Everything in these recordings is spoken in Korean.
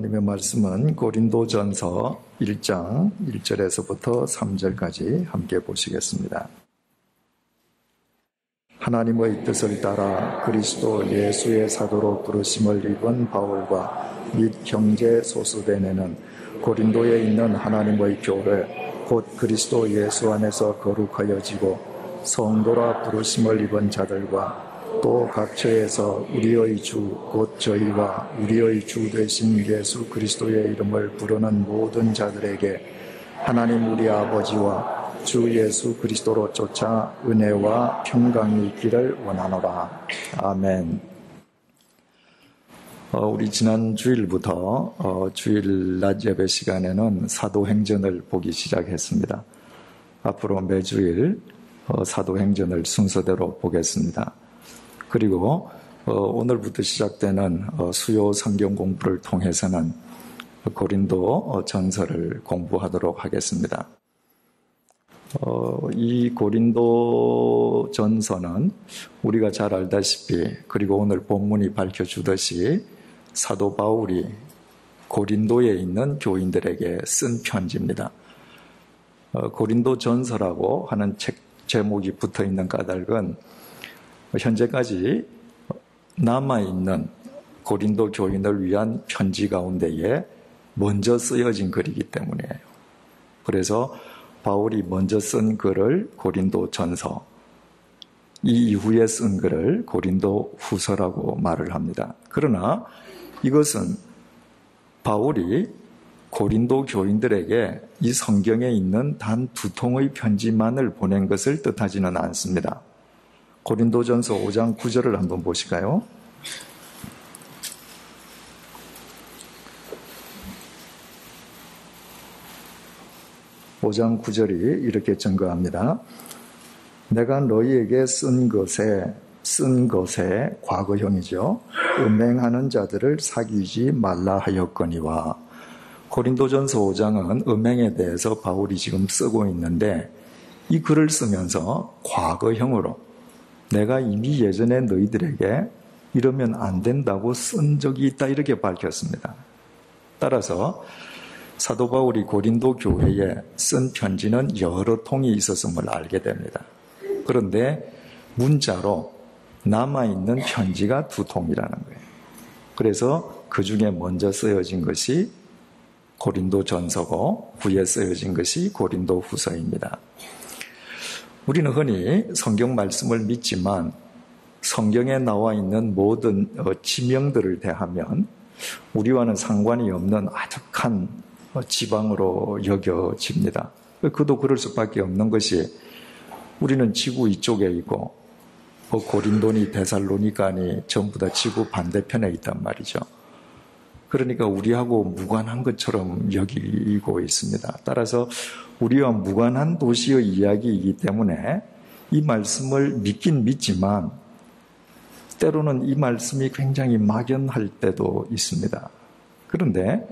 하나님의 말씀은 고린도전서 1장 1절에서부터 3절까지 함께 보시겠습니다. 하나님의 뜻을 따라 그리스도 예수의 사도로 부르심을 입은 바울과 및 형제 소스데네는 고린도에 있는 하나님의 교회 곧 그리스도 예수 안에서 거룩하여지고 성도라 부르심을 입은 자들과 또 각처에서 우리의 주 곧 저희와 우리의 주 되신 예수 그리스도의 이름을 부르는 모든 자들에게 하나님 우리 아버지와 주 예수 그리스도로 쫓아 은혜와 평강이 있기를 원하노라. 아멘. 우리 지난 주일부터 주일 낮 예배 시간에는 사도행전을 보기 시작했습니다. 앞으로 매주일 사도행전을 순서대로 보겠습니다. 그리고 오늘부터 시작되는 수요 성경 공부를 통해서는 고린도 전서를 공부하도록 하겠습니다. 이 고린도 전서는 우리가 잘 알다시피 그리고 오늘 본문이 밝혀주듯이 사도 바울이 고린도에 있는 교인들에게 쓴 편지입니다. 고린도 전서라고 하는 책 제목이 붙어있는 까닭은 현재까지 남아있는 고린도 교인을 위한 편지 가운데에 먼저 쓰여진 글이기 때문이에요. 그래서 바울이 먼저 쓴 글을 고린도 전서, 이 이후에 쓴 글을 고린도 후서라고 말을 합니다. 그러나 이것은 바울이 고린도 교인들에게 이 성경에 있는 단 2통의 편지만을 보낸 것을 뜻하지는 않습니다. 고린도전서 5장 9절을 한번 보실까요? (5장 9절이) 이렇게 증거합니다. 내가 너희에게 쓴 것에 과거형이죠. 음행하는 자들을 사귀지 말라 하였거니와. 고린도전서 5장은 음행에 대해서 바울이 지금 쓰고 있는데 이 글을 쓰면서 과거형으로 내가 이미 예전에 너희들에게 이러면 안 된다고 쓴 적이 있다 이렇게 밝혔습니다. 따라서 사도 바울이 고린도 교회에 쓴 편지는 여러 통이 있었음을 알게 됩니다. 그런데 문자로 남아있는 편지가 2통이라는 거예요. 그래서 그 중에 먼저 쓰여진 것이 고린도 전서고 후에 쓰여진 것이 고린도 후서입니다. 우리는 흔히 성경 말씀을 믿지만 성경에 나와 있는 모든 지명들을 대하면 우리와는 상관이 없는 아득한 지방으로 여겨집니다. 그도 그럴 수밖에 없는 것이 우리는 지구 이쪽에 있고 고린도니 데살로니가니 전부 다 지구 반대편에 있단 말이죠. 그러니까 우리하고 무관한 것처럼 여기고 있습니다. 따라서 우리와 무관한 도시의 이야기이기 때문에 이 말씀을 믿긴 믿지만 때로는 이 말씀이 굉장히 막연할 때도 있습니다. 그런데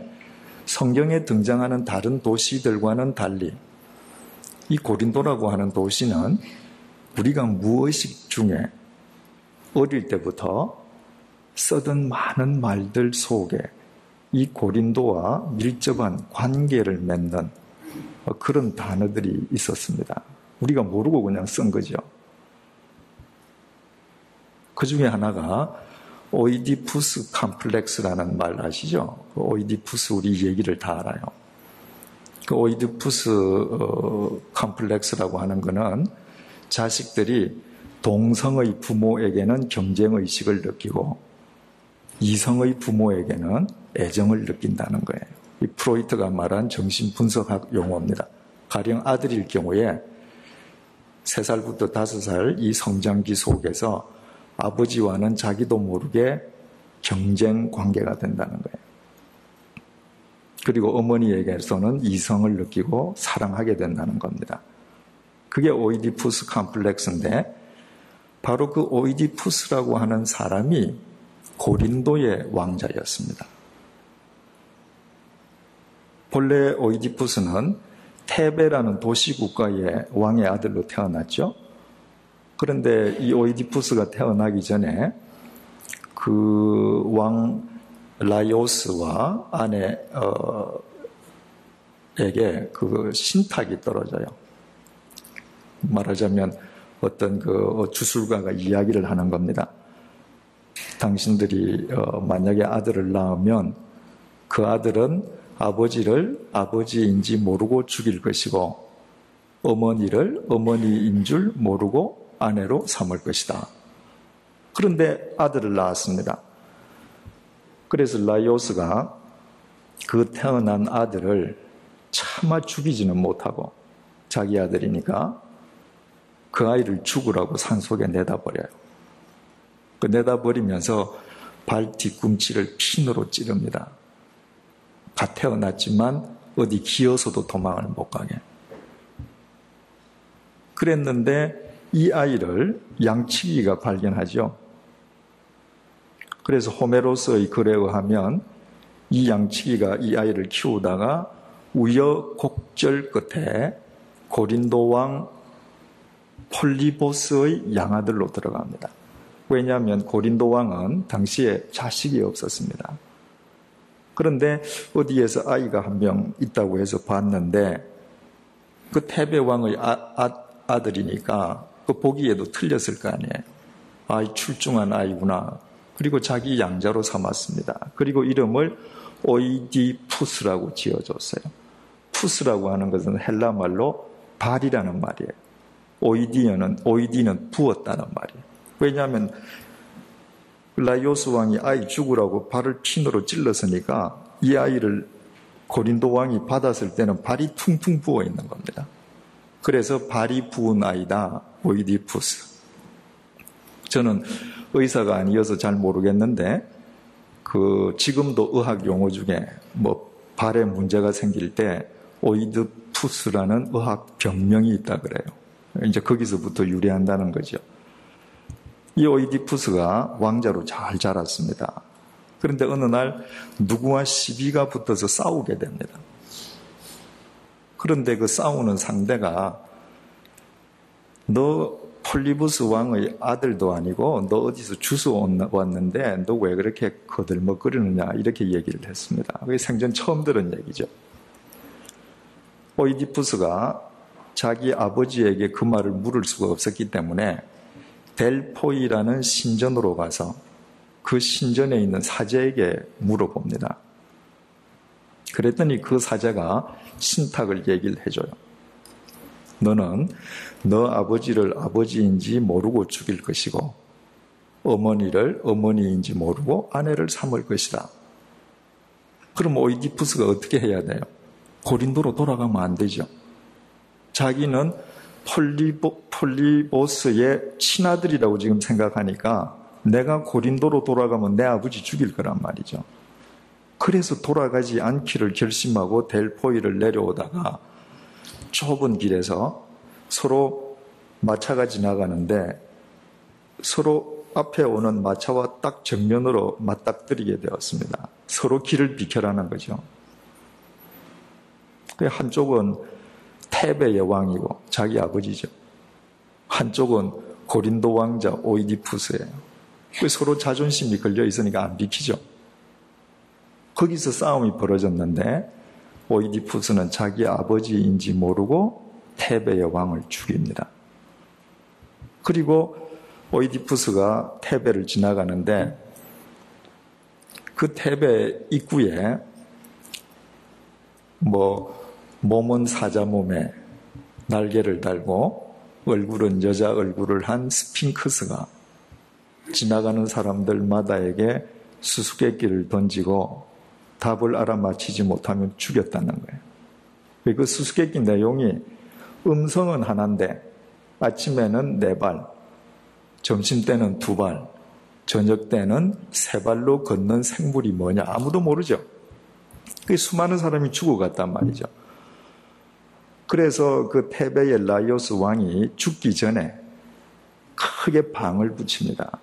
성경에 등장하는 다른 도시들과는 달리 이 고린도라고 하는 도시는 우리가 무의식 중에 어릴 때부터 쓰던 많은 말들 속에 이 고린도와 밀접한 관계를 맺는 그런 단어들이 있었습니다. 우리가 모르고 그냥 쓴 거죠. 그 중에 하나가 오이디푸스 컴플렉스라는 말 아시죠? 그 오이디푸스 우리 얘기를 다 알아요. 그 오이디푸스 컴플렉스라고 하는 거는 자식들이 동성의 부모에게는 경쟁의식을 느끼고 이성의 부모에게는 애정을 느낀다는 거예요. 이 프로이트가 말한 정신분석학 용어입니다. 가령 아들일 경우에 3살부터 5살 이 성장기 속에서 아버지와는 자기도 모르게 경쟁 관계가 된다는 거예요. 그리고 어머니에게서는 이성을 느끼고 사랑하게 된다는 겁니다. 그게 오이디푸스 컴플렉스인데 바로 그 오이디푸스라고 하는 사람이 고린도의 왕자였습니다. 본래 오이디푸스는 테베라는 도시국가의 왕의 아들로 태어났죠. 그런데 이 오이디푸스가 태어나기 전에 그 왕 라이오스와 아내에게 그 신탁이 떨어져요. 말하자면 어떤 그 주술가가 이야기를 하는 겁니다. 당신들이 만약에 아들을 낳으면 그 아들은 아버지를 아버지인지 모르고 죽일 것이고 어머니를 어머니인 줄 모르고 아내로 삼을 것이다. 그런데 아들을 낳았습니다. 그래서 라이오스가 그 태어난 아들을 차마 죽이지는 못하고 자기 아들이니까 그 아이를 죽으라고 산속에 내다버려요. 그 내다버리면서 발 뒤꿈치를 핀으로 찌릅니다. 갓 태어났지만 어디 기어서도 도망을 못 가게. 그랬는데 이 아이를 양치기가 발견하죠. 그래서 호메로스의 글에 의하면 이 양치기가 이 아이를 키우다가 우여곡절 끝에 고린도 왕 폴리보스의 양아들로 들어갑니다. 왜냐하면 고린도 왕은 당시에 자식이 없었습니다. 그런데 어디에서 아이가 한 명 있다고 해서 봤는데 그 테베 왕의 아들이니까 그 보기에도 틀렸을 거 아니에요. 아이 출중한 아이구나. 그리고 자기 양자로 삼았습니다. 그리고 이름을 오이디푸스라고 지어줬어요. 푸스라고 하는 것은 헬라 말로 발이라는 말이에요. 오이디는 부었다는 말이에요. 왜냐하면 라이오스 왕이 아이 죽으라고 발을 핀으로 찔렀으니까 이 아이를 고린도 왕이 받았을 때는 발이 퉁퉁 부어 있는 겁니다. 그래서 발이 부은 아이다, 오이디푸스. 저는 의사가 아니어서 잘 모르겠는데 지금도 의학 용어 중에 발에 문제가 생길 때 오이디푸스라는 의학 병명이 있다 그래요. 이제 거기서부터 유래한다는 거죠. 이 오이디푸스가 왕자로 잘 자랐습니다. 그런데 어느 날 누구와 시비가 붙어서 싸우게 됩니다. 그런데 그 싸우는 상대가 너 폴리부스 왕의 아들도 아니고 너 어디서 주워 왔는데 너 왜 그렇게 거들먹거리느냐 이렇게 얘기를 했습니다. 그게 생전 처음 들은 얘기죠. 오이디푸스가 자기 아버지에게 그 말을 물을 수가 없었기 때문에 델포이라는 신전으로 가서 그 신전에 있는 사제에게 물어봅니다. 그랬더니 그 사제가 신탁을 얘기를 해줘요. 너는 너 아버지를 아버지인지 모르고 죽일 것이고 어머니를 어머니인지 모르고 아내를 삼을 것이다. 그럼 오이디푸스가 어떻게 해야 돼요? 고린도로 돌아가면 안 되죠. 자기는 폴리보스의 친아들이라고 지금 생각하니까 내가 고린도로 돌아가면 내 아버지 죽일 거란 말이죠. 그래서 돌아가지 않기를 결심하고 델포이를 내려오다가 좁은 길에서 서로 마차가 지나가는데 서로 앞에 오는 마차와 딱 정면으로 맞닥뜨리게 되었습니다. 서로 길을 비켜라는 거죠. 한쪽은 테베의 왕이고 자기 아버지죠. 한쪽은 고린도 왕자 오이디푸스예요. 서로 자존심이 걸려 있으니까 안 비키죠. 거기서 싸움이 벌어졌는데 오이디푸스는 자기 아버지인지 모르고 테베의 왕을 죽입니다. 그리고 오이디푸스가 테베를 지나가는데 그 테베 입구에 몸은 사자 몸에 날개를 달고 얼굴은 여자 얼굴을 한 스핑크스가 지나가는 사람들마다에게 수수께끼를 던지고 답을 알아맞히지 못하면 죽였다는 거예요. 그 수수께끼 내용이 음성은 하나인데 아침에는 4발, 점심때는 2발, 저녁때는 3발로 걷는 생물이 뭐냐 아무도 모르죠. 수많은 사람이 죽어갔단 말이죠. 그래서 그 테베의 라이오스 왕이 죽기 전에 크게 방을 붙입니다.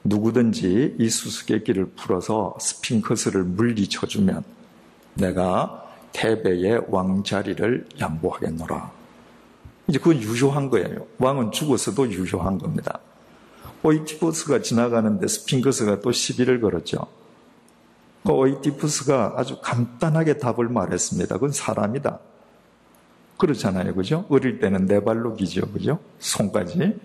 누구든지 이 수수께끼를 풀어서 스핑크스를 물리쳐주면 내가 테베의 왕 자리를 양보하겠노라. 이제 그건 유효한 거예요. 왕은 죽었어도 유효한 겁니다. 오이디푸스가 지나가는데 스핑크스가 또 시비를 걸었죠. 오이디푸스가 아주 간단하게 답을 말했습니다. 그건 사람이다. 그렇잖아요. 그죠? 어릴 때는 네 발로 기죠. 그죠? 손까지.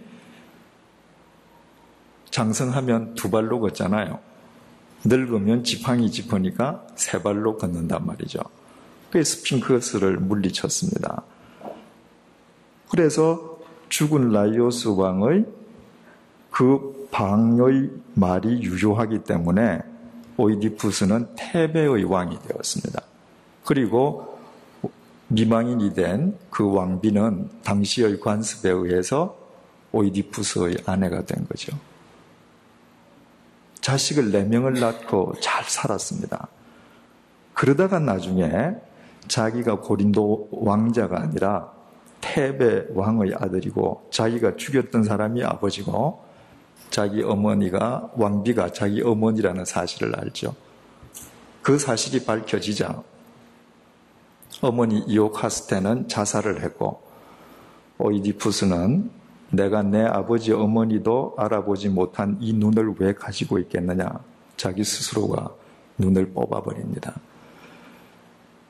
장성하면 두 발로 걷잖아요. 늙으면 지팡이 짚으니까 세 발로 걷는단 말이죠. 그래서 스핑크스를 물리쳤습니다. 그래서 죽은 라이오스 왕의 그 방의 말이 유효하기 때문에 오이디푸스는 테베의 왕이 되었습니다. 그리고 미망인이 된 그 왕비는 당시의 관습에 의해서 오이디푸스의 아내가 된 거죠. 자식을 4명을 낳고 잘 살았습니다. 그러다가 나중에 자기가 고린도 왕자가 아니라 테베 왕의 아들이고 자기가 죽였던 사람이 아버지고 자기 어머니가 왕비가 자기 어머니라는 사실을 알죠. 그 사실이 밝혀지자 어머니 이오카스테는 자살을 했고 오이디푸스는 내가 내 아버지 어머니도 알아보지 못한 이 눈을 왜 가지고 있겠느냐. 자기 스스로가 눈을 뽑아버립니다.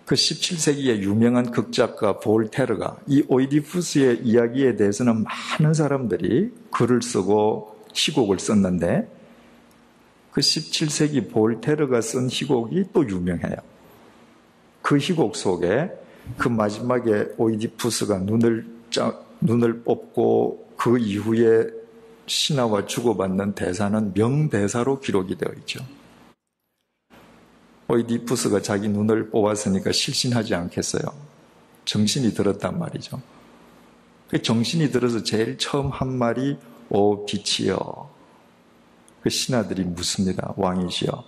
그 17세기의 유명한 극작가 볼테르가 이 오이디푸스의 이야기에 대해서는 많은 사람들이 글을 쓰고 희곡을 썼는데 그 17세기 볼테르가 쓴 희곡이 또 유명해요. 그 희곡 속에 그 마지막에 오이디푸스가 눈을 뽑고 그 이후에 신하와 주고받는 대사는 명대사로 기록이 되어 있죠. 오이디푸스가 자기 눈을 뽑았으니까 실신하지 않겠어요? 정신이 들었단 말이죠. 그 정신이 들어서 제일 처음 한 말이 오 빛이여. 그 신하들이 묻습니다. 왕이시여.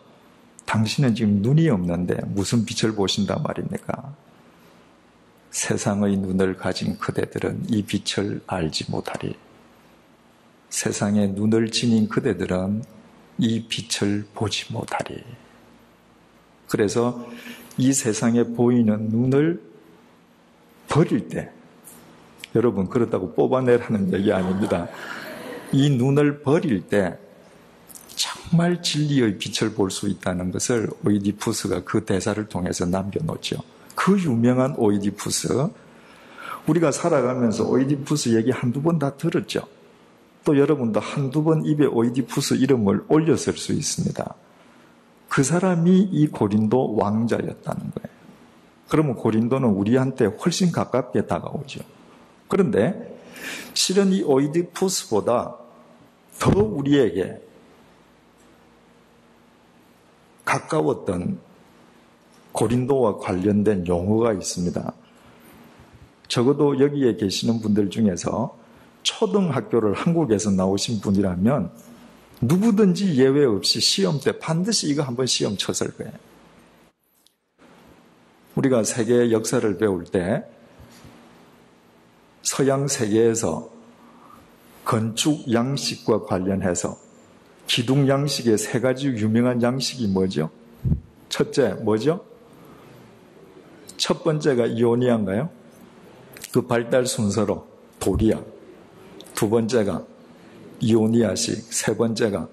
당신은 지금 눈이 없는데 무슨 빛을 보신단 말입니까? 세상의 눈을 가진 그대들은 이 빛을 알지 못하리. 세상에 눈을 지닌 그대들은 이 빛을 보지 못하리. 그래서 이 세상에 보이는 눈을 버릴 때, 여러분 그렇다고 뽑아내라는 얘기 아닙니다. 이 눈을 버릴 때 정말 진리의 빛을 볼 수 있다는 것을 오이디푸스가 그 대사를 통해서 남겨놓죠. 그 유명한 오이디푸스, 우리가 살아가면서 오이디푸스 얘기 한두 번 다 들었죠. 또 여러분도 한두 번 입에 오이디푸스 이름을 올렸을 수 있습니다. 그 사람이 이 고린도 왕자였다는 거예요. 그러면 고린도는 우리한테 훨씬 가깝게 다가오죠. 그런데 실은 이 오이디푸스보다 더 우리에게 가까웠던 고린도와 관련된 용어가 있습니다. 적어도 여기에 계시는 분들 중에서 초등학교를 한국에서 나오신 분이라면 누구든지 예외 없이 시험 때 반드시 이거 한번 시험 쳤을 거예요. 우리가 세계 역사를 배울 때 서양 세계에서 건축 양식과 관련해서 기둥 양식의 3가지 유명한 양식이 뭐죠? 첫째, 뭐죠? 첫 번째가 이오니아인가요? 그 발달 순서로 도리아. 두 번째가 이오니아식. 세 번째가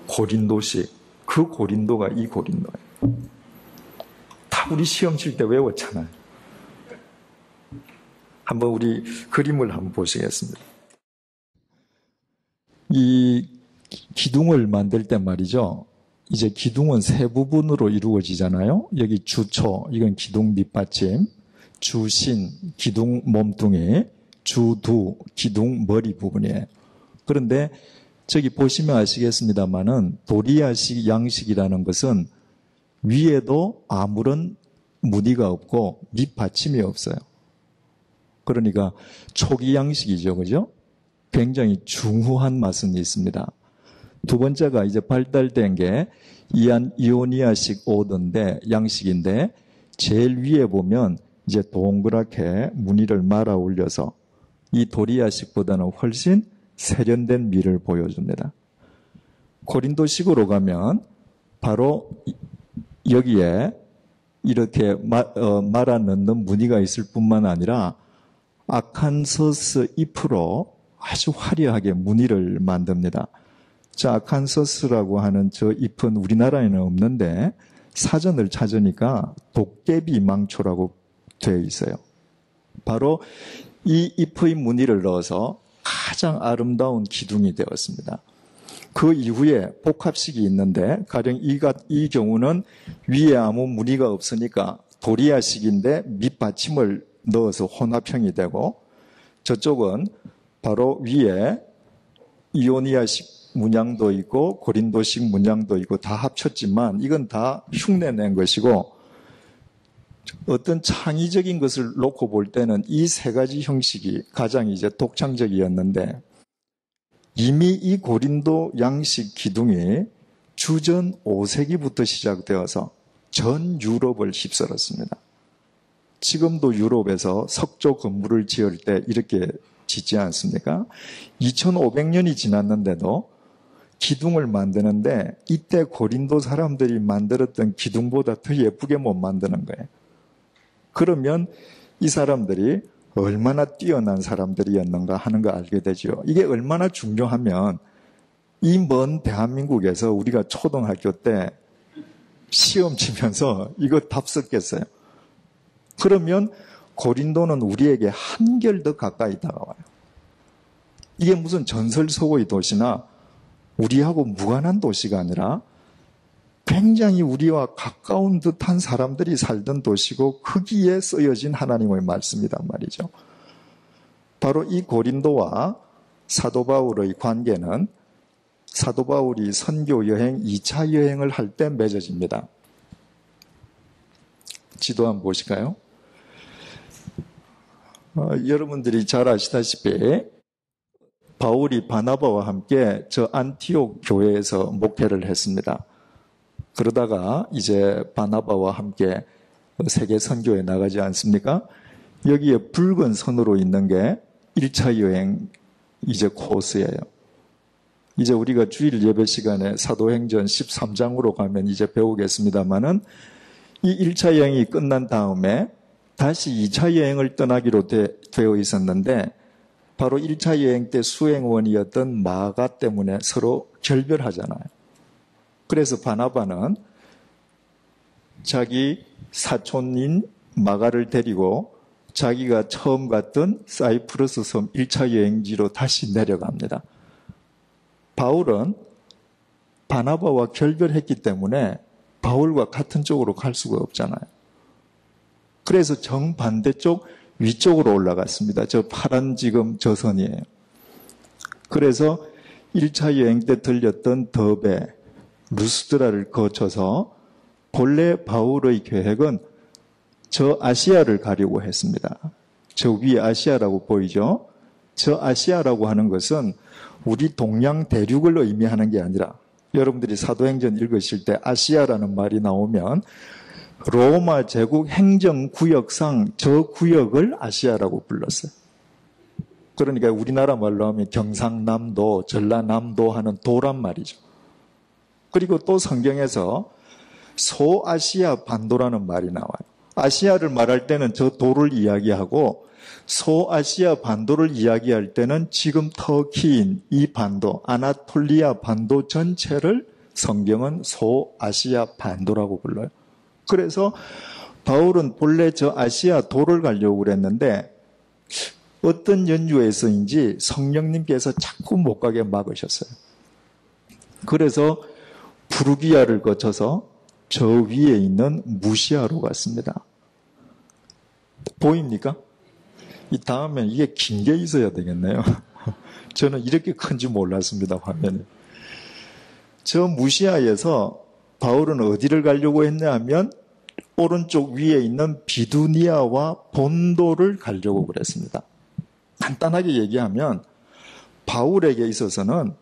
고린도식. 그 고린도가 이 고린도예요. 다 우리 시험 칠 때 외웠잖아요. 한번 우리 그림을 한번 보시겠습니다. 이 기둥을 만들 때 말이죠. 이제 기둥은 3부분으로 이루어지잖아요. 여기 주초, 이건 기둥 밑받침, 주신, 기둥 몸뚱이, 주두, 기둥 머리 부분이에요. 그런데 저기 보시면 아시겠습니다만은 도리아식 양식이라는 것은 위에도 아무런 무늬가 없고 밑받침이 없어요. 그러니까 초기 양식이죠. 그죠? 굉장히 중후한 맛은 있습니다. 두 번째가 이제 발달된 게 이오니아식 오던데 양식인데 제일 위에 보면 이제 동그랗게 무늬를 말아 올려서 이 도리아식보다는 훨씬 세련된 미를 보여줍니다. 고린도식으로 가면 바로 여기에 이렇게 말아 넣는 무늬가 있을 뿐만 아니라 아칸서스 잎으로 아주 화려하게 무늬를 만듭니다. 자, 아칸서스라고 하는 저 잎은 우리나라에는 없는데 사전을 찾으니까 도깨비 망초라고 되어 있어요. 바로 이 잎의 무늬를 넣어서 가장 아름다운 기둥이 되었습니다. 그 이후에 복합식이 있는데 가령 이 경우는 위에 아무 무늬가 없으니까 도리아식인데 밑받침을 넣어서 혼합형이 되고, 저쪽은 바로 위에 이오니아식 문양도 있고 고린도식 문양도 있고 다 합쳤지만 이건 다 흉내낸 것이고, 어떤 창의적인 것을 놓고 볼 때는 이 세 가지 형식이 가장 이제 독창적이었는데, 이미 이 고린도 양식 기둥이 주전 5세기부터 시작되어서 전 유럽을 휩쓸었습니다. 지금도 유럽에서 석조 건물을 지을 때 이렇게 짓지 않습니까? 2500년이 지났는데도 기둥을 만드는데 이때 고린도 사람들이 만들었던 기둥보다 더 예쁘게 못 만드는 거예요. 그러면 이 사람들이 얼마나 뛰어난 사람들이었는가 하는 거 알게 되죠. 이게 얼마나 중요하면 이 먼 대한민국에서 우리가 초등학교 때 시험 치면서 이거 답 썼겠어요. 그러면 고린도는 우리에게 한결 더 가까이 다가와요. 이게 무슨 전설 속의 도시나 우리하고 무관한 도시가 아니라 굉장히 우리와 가까운 듯한 사람들이 살던 도시고 거기에 쓰여진 하나님의 말씀이란 말이죠. 바로 이 고린도와 사도 바울의 관계는 사도 바울이 선교 여행 2차 여행을 할 때 맺어집니다. 지도 한번 보실까요? 여러분들이 잘 아시다시피 바울이 바나바와 함께 저 안티옥 교회에서 목회를 했습니다. 그러다가 이제 바나바와 함께 세계 선교에 나가지 않습니까? 여기에 붉은 선으로 있는 게 1차 여행 이제 코스예요. 이제 우리가 주일 예배 시간에 사도행전 13장으로 가면 이제 배우겠습니다만은 이 1차 여행이 끝난 다음에 다시 2차 여행을 떠나기로 되어 있었는데 바로 1차 여행 때 수행원이었던 마가 때문에 서로 결별하잖아요. 그래서 바나바는 자기 사촌인 마가를 데리고 자기가 처음 갔던 사이프러스 섬 1차 여행지로 다시 내려갑니다. 바울은 바나바와 결별했기 때문에 바울과 같은 쪽으로 갈 수가 없잖아요. 그래서 정반대쪽 위쪽으로 올라갔습니다. 저 파란 지금 저 선이에요. 그래서 1차 여행 때 들렸던 더베, 루스드라를 거쳐서 본래 바울의 계획은 저 아시아를 가려고 했습니다. 저 위에 아시아라고 보이죠? 저 아시아라고 하는 것은 우리 동양 대륙을 의미하는 게 아니라 여러분들이 사도행전 읽으실 때 아시아라는 말이 나오면 로마 제국 행정구역상 저 구역을 아시아라고 불렀어요. 그러니까 우리나라 말로 하면 경상남도, 전라남도 하는 도란 말이죠. 그리고 또 성경에서 소아시아 반도라는 말이 나와요. 아시아를 말할 때는 저 도를 이야기하고 소아시아 반도를 이야기할 때는 지금 터키인 이 반도, 아나톨리아 반도 전체를 성경은 소아시아 반도라고 불러요. 그래서 바울은 본래 저 아시아 도를 가려고 그랬는데 어떤 연유에서인지 성령님께서 자꾸 못 가게 막으셨어요. 그래서 부르기아를 거쳐서 저 위에 있는 무시아로 갔습니다. 보입니까? 이 다음엔 이게 긴 게 있어야 되겠네요. 저는 이렇게 큰지 몰랐습니다, 화면에. 저 무시아에서 바울은 어디를 가려고 했냐 하면 오른쪽 위에 있는 비두니아와 본도를 가려고 그랬습니다. 간단하게 얘기하면 바울에게 있어서는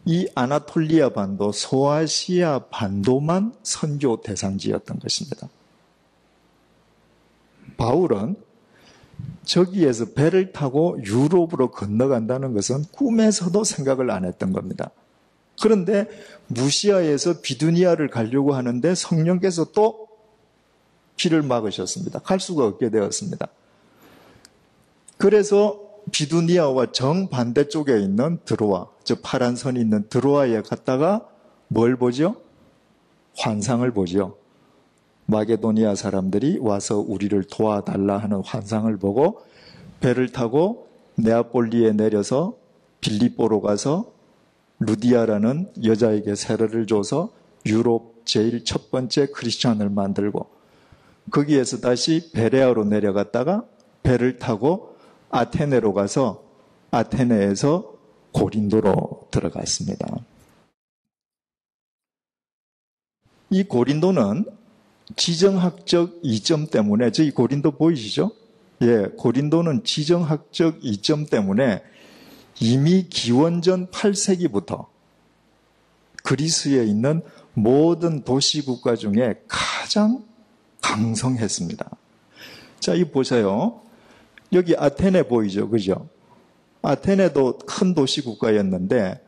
이 아나톨리아 반도, 소아시아 반도만 선교 대상지였던 것입니다. 바울은 저기에서 배를 타고 유럽으로 건너간다는 것은 꿈에서도 생각을 안 했던 겁니다. 그런데 무시아에서 비두니아를 가려고 하는데 성령께서 또 길을 막으셨습니다. 갈 수가 없게 되었습니다. 그래서 비두니아와 정반대쪽에 있는 드로아, 저 파란 선이 있는 드로아에 갔다가 뭘 보죠? 환상을 보죠. 마게도니아 사람들이 와서 우리를 도와달라 하는 환상을 보고 배를 타고 네아폴리에 내려서 빌립보로 가서 루디아라는 여자에게 세례를 줘서 유럽 제일 첫 번째 크리스찬을 만들고, 거기에서 다시 베레아로 내려갔다가 배를 타고 아테네로 가서 아테네에서 고린도로 들어갔습니다. 이 고린도는 지정학적 이점 때문에, 저희 고린도 보이시죠? 예, 고린도는 지정학적 이점 때문에 이미 기원전 8세기부터 그리스에 있는 모든 도시국가 중에 가장 강성했습니다. 자, 이 보세요. 여기 아테네 보이죠? 그죠? 아테네도 큰 도시국가였는데,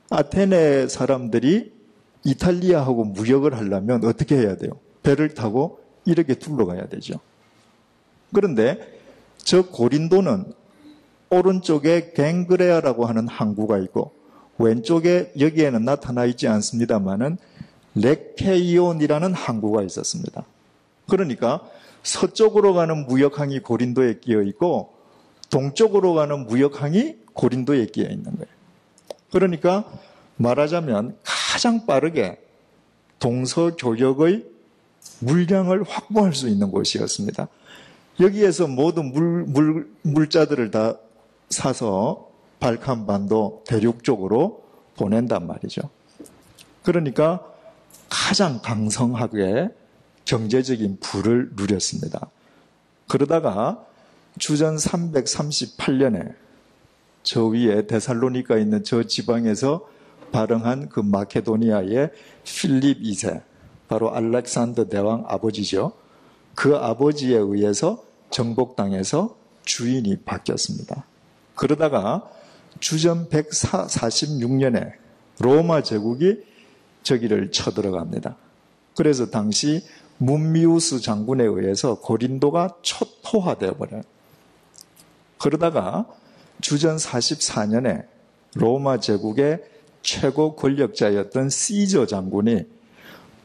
아테네 사람들이 이탈리아하고 무역을 하려면 어떻게 해야 돼요? 배를 타고 이렇게 둘러가야 되죠. 그런데 저 고린도는 오른쪽에 갱그레아라고 하는 항구가 있고, 왼쪽에 여기에는 나타나 있지 않습니다만은 레케이온이라는 항구가 있었습니다. 그러니까 서쪽으로 가는 무역항이 고린도에 끼어 있고 동쪽으로 가는 무역항이 고린도에 끼어 있는 거예요. 그러니까 말하자면 가장 빠르게 동서교역의 물량을 확보할 수 있는 곳이었습니다. 여기에서 모든 물자들을 다 사서 발칸반도 대륙 쪽으로 보낸단 말이죠. 그러니까 가장 강성하게 경제적인 부를 누렸습니다. 그러다가 주전 338년에 저 위에 데살로니가에 있는 저 지방에서 발흥한 그 마케도니아의 필립 2세, 바로 알렉산더 대왕 아버지죠. 그 아버지에 의해서 정복당해서 주인이 바뀌었습니다. 그러다가 주전 146년에 로마 제국이 저기를 쳐들어갑니다. 그래서 당시 문미우스 장군에 의해서 고린도가 초토화되어 버려요. 그러다가 주전 44년에 로마 제국의 최고 권력자였던 시저 장군이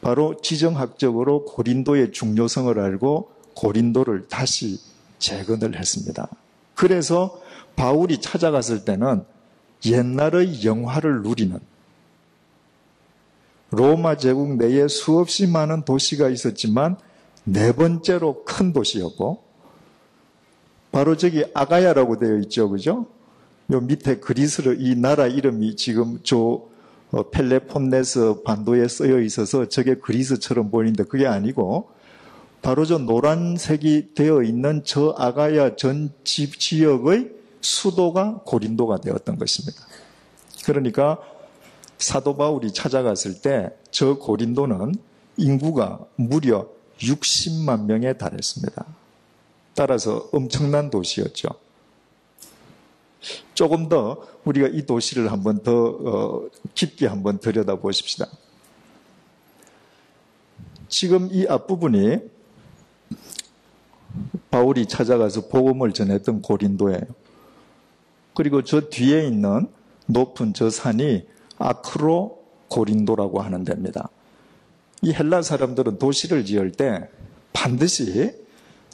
바로 지정학적으로 고린도의 중요성을 알고 고린도를 다시 재건을 했습니다. 그래서 바울이 찾아갔을 때는 옛날의 영화를 누리는, 로마 제국 내에 수없이 많은 도시가 있었지만 네 번째로 큰 도시였고, 바로 저기 아가야라고 되어 있죠, 그죠? 요 밑에 그리스로 이 나라 이름이 지금 펠레폰네스 반도에 쓰여 있어서 저게 그리스처럼 보이는데 그게 아니고, 바로 저 노란색이 되어 있는 저 아가야 전 지역의 수도가 고린도가 되었던 것입니다. 그러니까 사도 바울이 찾아갔을 때 저 고린도는 인구가 무려 60만 명에 달했습니다. 따라서 엄청난 도시였죠. 조금 더 우리가 이 도시를 한번 더 깊게 한번 들여다보십시다. 지금 이 앞부분이 바울이 찾아가서 복음을 전했던 고린도예요. 그리고 저 뒤에 있는 높은 저 산이 아크로 고린도라고 하는 데입니다. 이 헬라 사람들은 도시를 지을 때 반드시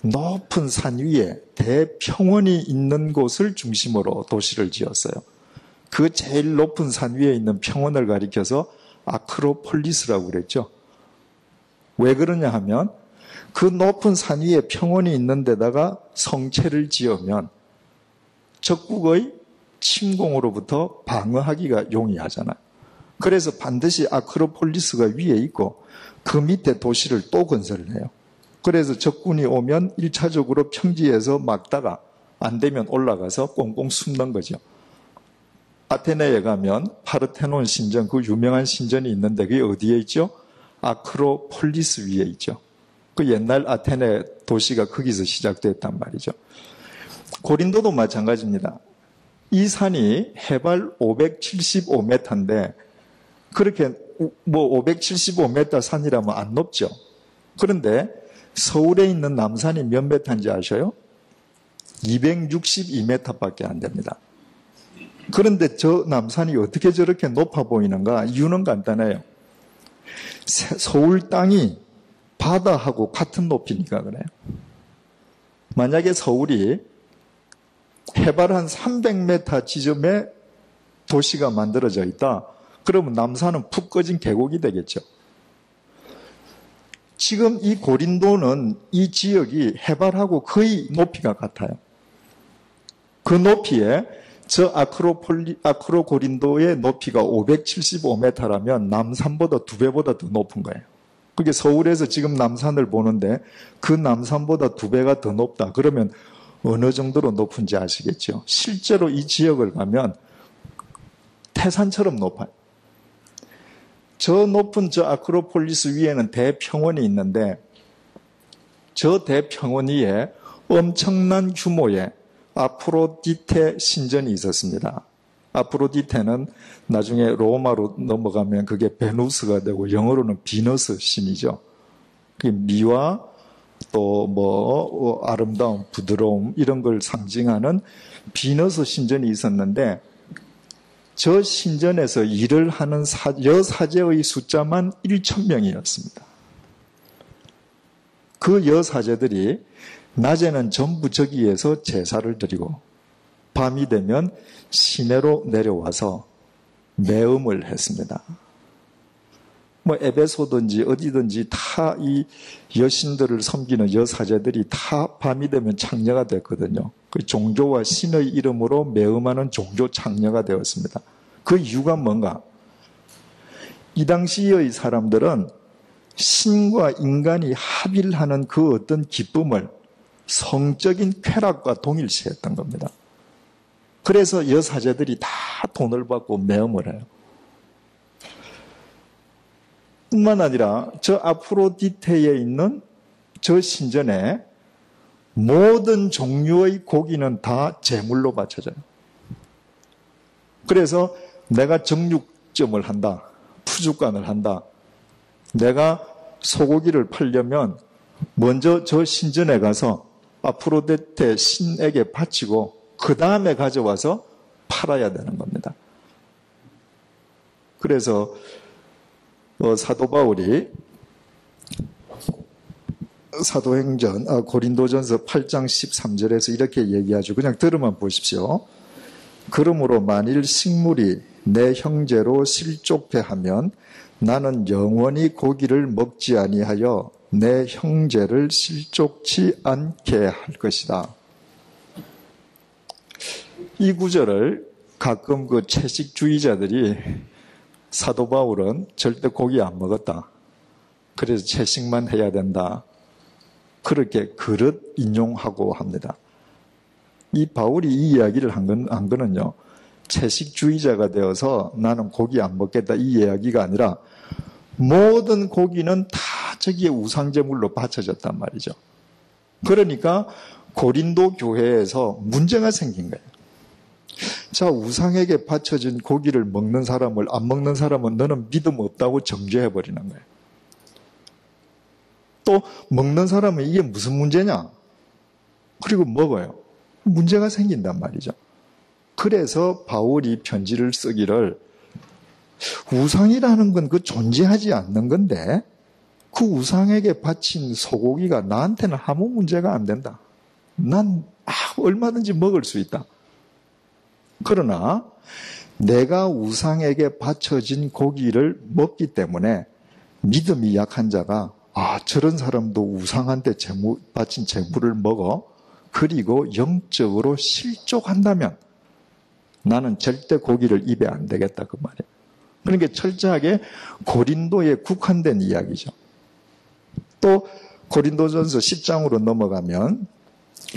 높은 산 위에 대평원이 있는 곳을 중심으로 도시를 지었어요. 그 제일 높은 산 위에 있는 평원을 가리켜서 아크로폴리스라고 그랬죠. 왜 그러냐 하면 그 높은 산 위에 평원이 있는 데다가 성체를 지으면 적국의 침공으로부터 방어하기가 용이하잖아요. 그래서 반드시 아크로폴리스가 위에 있고 그 밑에 도시를 또 건설을 해요. 그래서 적군이 오면 1차적으로 평지에서 막다가 안 되면 올라가서 꽁꽁 숨는 거죠. 아테네에 가면 파르테논 신전, 그 유명한 신전이 있는데 그게 어디에 있죠? 아크로폴리스 위에 있죠. 그 옛날 아테네 도시가 거기서 시작됐단 말이죠. 고린도도 마찬가지입니다. 이 산이 해발 575m인데 그렇게 575m 산이라면 안 높죠. 그런데 서울에 있는 남산이 몇 m인지 아셔요? 262m밖에 안 됩니다. 그런데 저 남산이 어떻게 저렇게 높아 보이는가? 이유는 간단해요. 서울 땅이 바다하고 같은 높이니까 그래요. 만약에 서울이 해발 한 300m 지점에 도시가 만들어져 있다. 그러면 남산은 푹 꺼진 계곡이 되겠죠. 지금 이 고린도는 이 지역이 해발하고 거의 높이가 같아요. 그 높이에 저 아크로 고린도의 높이가 575m라면 남산보다 2배보다 더 높은 거예요. 그게 서울에서 지금 남산을 보는데 그 남산보다 2배가 더 높다. 그러면 어느 정도로 높은지 아시겠죠? 실제로 이 지역을 가면 태산처럼 높아요. 저 높은 저 아크로폴리스 위에는 대평원이 있는데 저 대평원 위에 엄청난 규모의 아프로디테 신전이 있었습니다. 아프로디테는 나중에 로마로 넘어가면 그게 베누스가 되고 영어로는 비너스 신이죠. 미와 또 아름다움, 부드러움 이런 걸 상징하는 비너스 신전이 있었는데 저 신전에서 일을 하는 여사제의 숫자만 1,000명이었습니다. 그 여사제들이 낮에는 전부 저기에서 제사를 드리고 밤이 되면 시내로 내려와서 매음을 했습니다. 에베소든지 어디든지 다 이 여신들을 섬기는 여사제들이 다 밤이 되면 창녀가 됐거든요. 그 종교와 신의 이름으로 매음하는 종교 창녀가 되었습니다. 그 이유가 뭔가? 이 당시의 사람들은 신과 인간이 합의를 하는 그 어떤 기쁨을 성적인 쾌락과 동일시했던 겁니다. 그래서 여사제들이 다 돈을 받고 매음을 해요. 뿐만 아니라 저 아프로디테에 있는 저 신전에 모든 종류의 고기는 다 제물로 바쳐져요. 그래서 내가 정육점을 한다, 푸주간을 한다, 내가 소고기를 팔려면 먼저 저 신전에 가서 아프로디테 신에게 바치고 그 다음에 가져와서 팔아야 되는 겁니다. 그래서 사도 바울이 사도행전 고린도전서 8장 13절에서 이렇게 얘기하죠. 그냥 들으면 보십시오. 그러므로 만일 식물이 내 형제로 실족해하면 나는 영원히 고기를 먹지 아니하여 내 형제를 실족치 않게 할 것이다. 이 구절을 가끔 그 채식주의자들이 사도 바울은 절대 고기 안 먹었다. 그래서 채식만 해야 된다. 그렇게 그릇 인용하고 합니다. 이 바울이 이 이야기를 한 거는요. 채식주의자가 되어서 나는 고기 안 먹겠다 이 이야기가 아니라 모든 고기는 다 저기에 우상제물로 바쳐졌단 말이죠. 그러니까 고린도 교회에서 문제가 생긴 거예요. 자, 우상에게 바쳐진 고기를 먹는 사람을 안 먹는 사람은 너는 믿음 없다고 정죄해버리는 거예요. 또 먹는 사람은 이게 무슨 문제냐? 그리고 먹어요. 문제가 생긴단 말이죠. 그래서 바울이 편지를 쓰기를 우상이라는 건 그 존재하지 않는 건데 그 우상에게 바친 소고기가 나한테는 아무 문제가 안 된다. 난 얼마든지 먹을 수 있다. 그러나 내가 우상에게 바쳐진 고기를 먹기 때문에 믿음이 약한 자가 저런 사람도 우상한테 바친 제물을 먹어 그리고 영적으로 실족한다면 나는 절대 고기를 입에 안 대겠다 그 말이에요. 그러니까 철저하게 고린도에 국한된 이야기죠. 또 고린도전서 10장으로 넘어가면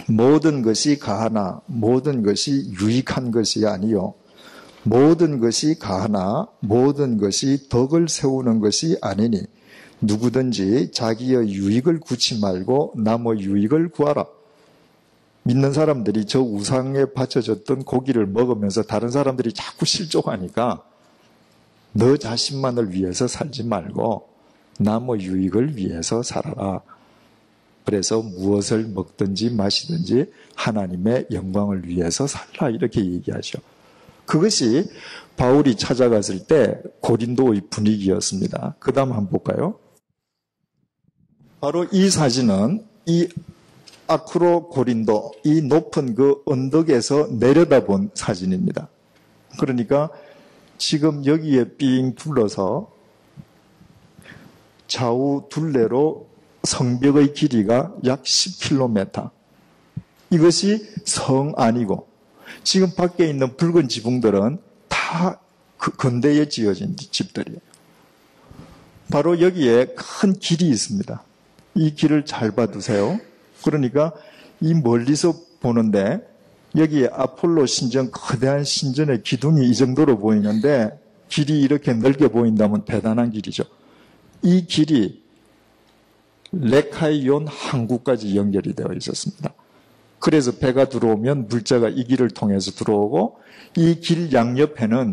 모든 것이 가하나 모든 것이 유익한 것이 아니요 모든 것이 가하나 모든 것이 덕을 세우는 것이 아니니 누구든지 자기의 유익을 구치 말고 남의 유익을 구하라. 믿는 사람들이 저 우상에 바쳐졌던 고기를 먹으면서 다른 사람들이 자꾸 실족하니까 너 자신만을 위해서 살지 말고 남의 유익을 위해서 살아라. 그래서 무엇을 먹든지 마시든지 하나님의 영광을 위해서 살라 이렇게 얘기하죠. 그것이 바울이 찾아갔을 때 고린도의 분위기였습니다. 그 다음 한번 볼까요? 바로 이 사진은 이 아크로 고린도, 이 높은 그 언덕에서 내려다본 사진입니다. 그러니까 지금 여기에 삥 둘러서 좌우 둘레로 성벽의 길이가 약 10km. 이것이 성 안이고, 지금 밖에 있는 붉은 지붕들은 다 근대에 지어진 집들이에요. 바로 여기에 큰 길이 있습니다. 이 길을 잘 봐두세요. 그러니까 이 멀리서 보는데 여기에 아폴로 신전, 거대한 신전의 기둥이 이 정도로 보이는데 길이 이렇게 넓게 보인다면 대단한 길이죠. 이 길이 레카이온 항구까지 연결이 되어 있었습니다. 그래서 배가 들어오면 물자가 이 길을 통해서 들어오고, 이 길 양옆에는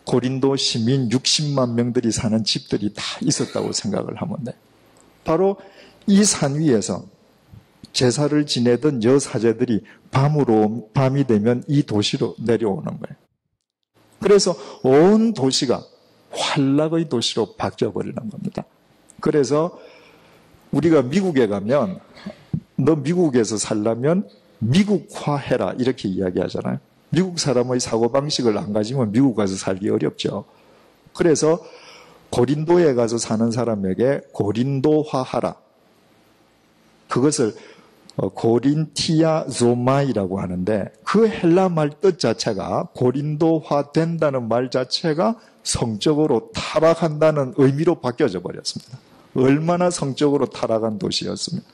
고린도 시민 60만 명들이 사는 집들이 다 있었다고 생각을 하면 돼요. 바로 이 산 위에서 제사를 지내던 여사제들이 밤이 되면 이 도시로 내려오는 거예요. 그래서 온 도시가 환락의 도시로 바뀌어버리는 겁니다. 그래서 우리가 미국에 가면 너 미국에서 살려면 미국화해라 이렇게 이야기하잖아요. 미국 사람의 사고방식을 안 가지면 미국 가서 살기 어렵죠. 그래서 고린도에 가서 사는 사람에게 고린도화하라. 그것을 고린티아조마이라고 하는데, 그 헬라 말 뜻 자체가 고린도화 된다는 말 자체가 성적으로 타락한다는 의미로 바뀌어져 버렸습니다. 얼마나 성적으로 타락한 도시였습니다.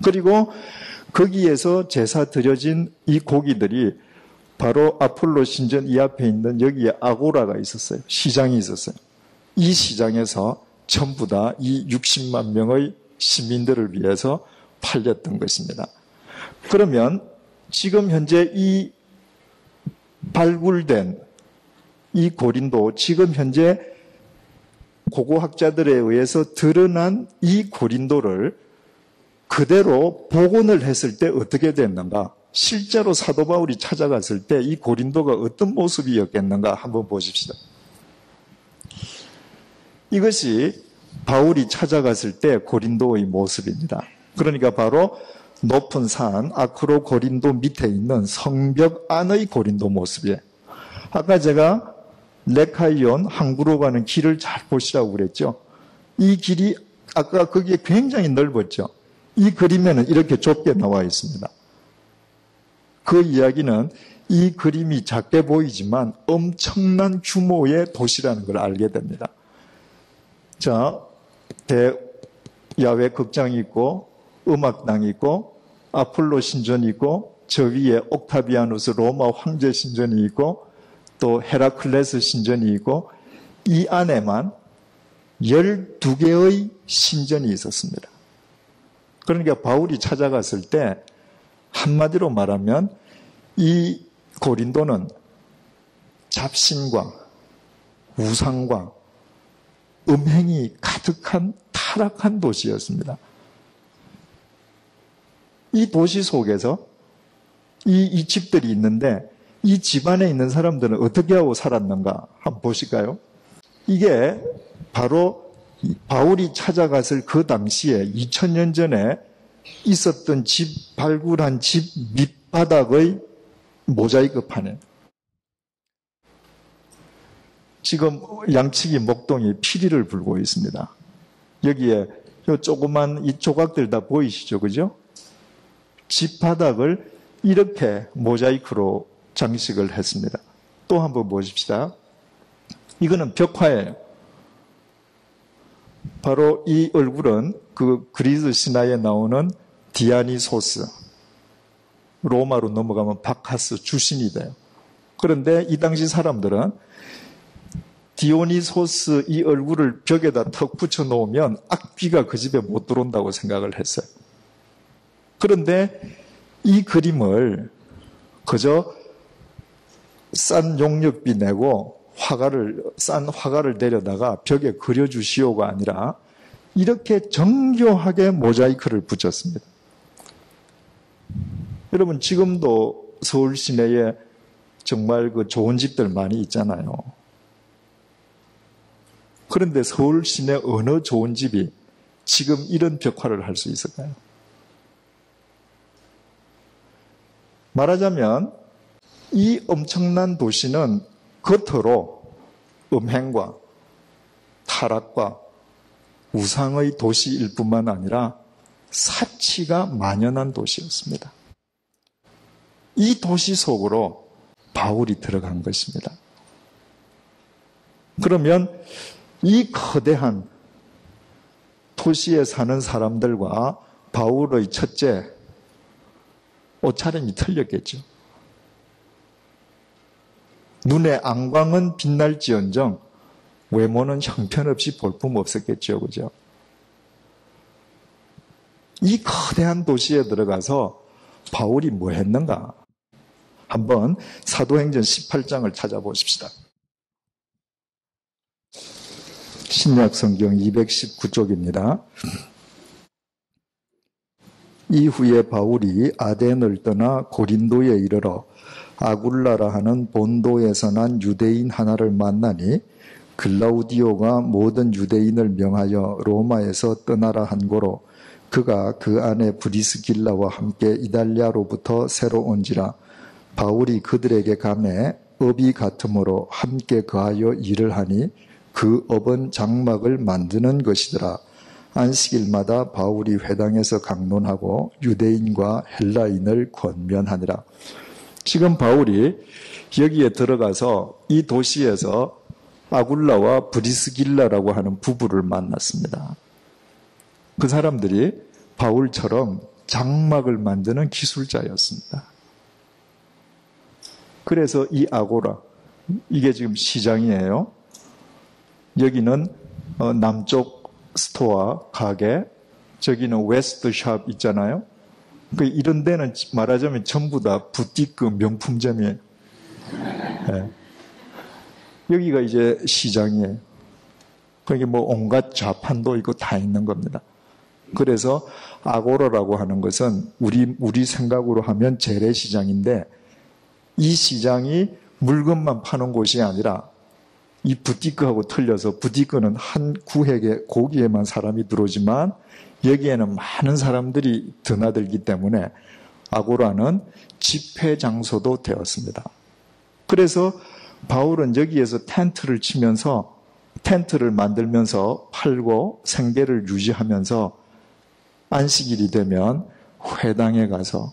그리고 거기에서 제사 드려진 이 고기들이 바로 아폴로 신전 이 앞에 있는 여기에 아고라가 있었어요. 시장이 있었어요. 이 시장에서 전부 다 이 60만 명의 시민들을 위해서 팔렸던 것입니다. 그러면 지금 현재 이 발굴된 이 고린도, 지금 현재 고고학자들에 의해서 드러난 이 고린도를 그대로 복원을 했을 때 어떻게 됐는가? 실제로 사도 바울이 찾아갔을 때 이 고린도가 어떤 모습이었겠는가 한번 보십시다. 이것이 바울이 찾아갔을 때 고린도의 모습입니다. 그러니까 바로 높은 산 아크로 고린도 밑에 있는 성벽 안의 고린도 모습이에요. 아까 제가 레카이온 항구로 가는 길을 잘 보시라고 그랬죠. 이 길이 아까 거기에 굉장히 넓었죠. 이 그림에는 이렇게 좁게 나와 있습니다. 그 이야기는 이 그림이 작게 보이지만 엄청난 규모의 도시라는 걸 알게 됩니다. 자, 야외 극장이 있고 음악당이 있고 아폴로 신전이 있고 저 위에 옥타비아누스 로마 황제 신전이 있고 또 헤라클레스 신전이 있고 이 안에만 12개의 신전이 있었습니다. 그러니까 바울이 찾아갔을 때 한마디로 말하면 이 고린도는 잡신과 우상과 음행이 가득한 타락한 도시였습니다. 이 도시 속에서 이 집들이 있는데 이 집안에 있는 사람들은 어떻게 하고 살았는가 한번 보실까요? 이게 바로 바울이 찾아갔을 그 당시에 2000년 전에 있었던 집, 발굴한 집 밑바닥의 모자이크 판이에요. 지금 양측이 목동이 피리를 불고 있습니다. 여기에 요 조그만 이 조각들 다 보이시죠? 그죠? 집 바닥을 이렇게 모자이크로 장식을 했습니다. 또 한번 보십시다. 이거는 벽화예요. 바로 이 얼굴은 그 그리스 신화에 나오는 디아니소스, 로마로 넘어가면 바카스 주신이 돼요. 그런데 이 당시 사람들은 디오니소스 이 얼굴을 벽에다 턱 붙여 놓으면 악귀가 그 집에 못 들어온다고 생각을 했어요. 그런데 이 그림을 그저 싼 용역비 내고 싼 화가를 데려다가 벽에 그려주시오가 아니라 이렇게 정교하게 모자이크를 붙였습니다. 여러분, 지금도 서울 시내에 정말 그 좋은 집들 많이 있잖아요. 그런데 서울 시내 어느 좋은 집이 지금 이런 벽화를 할 수 있을까요? 말하자면 이 엄청난 도시는 겉으로 음행과 타락과 우상의 도시일 뿐만 아니라 사치가 만연한 도시였습니다. 이 도시 속으로 바울이 들어간 것입니다. 그러면 이 거대한 도시에 사는 사람들과 바울의 첫째 옷차림이 틀렸겠죠. 눈의 안광은 빛날지언정 외모는 형편없이 볼품없었겠죠. 그죠? 이 거대한 도시에 들어가서 바울이 뭐 했는가? 한번 사도행전 18장을 찾아보십시다. 신약성경 219쪽입니다. 이후에 바울이 아덴을 떠나 고린도에 이르러 아굴라라 하는 본도에서 난 유대인 하나를 만나니 글라우디오가 모든 유대인을 명하여 로마에서 떠나라 한 고로 그가 그 안에 브리스길라와 함께 이달리아로부터 새로 온지라 바울이 그들에게 가매 업이 같으므로 함께 거하여 일을 하니 그 업은 장막을 만드는 것이더라. 안식일마다 바울이 회당에서 강론하고 유대인과 헬라인을 권면하니라. 지금 바울이 여기에 들어가서 이 도시에서 아굴라와 브리스길라라고 하는 부부를 만났습니다. 그 사람들이 바울처럼 장막을 만드는 기술자였습니다. 그래서 이 아고라, 이게 지금 시장이에요. 여기는 남쪽 스토어, 가게, 저기는 웨스트 샵 있잖아요. 이런 데는 말하자면 전부 다 부티크 명품점이에요. 네. 여기가 이제 시장이에요. 거기 뭐 온갖 좌판도 있고 다 있는 겁니다. 그래서 아고라라고 하는 것은 우리 생각으로 하면 재래시장인데 이 시장이 물건만 파는 곳이 아니라 이 부티크하고 틀려서 부티크는 한 구획에 거기에만 사람이 들어오지만 여기에는 많은 사람들이 드나들기 때문에 아고라는 집회 장소도 되었습니다. 그래서 바울은 여기에서 텐트를 치면서 텐트를 만들면서 팔고 생계를 유지하면서 안식일이 되면 회당에 가서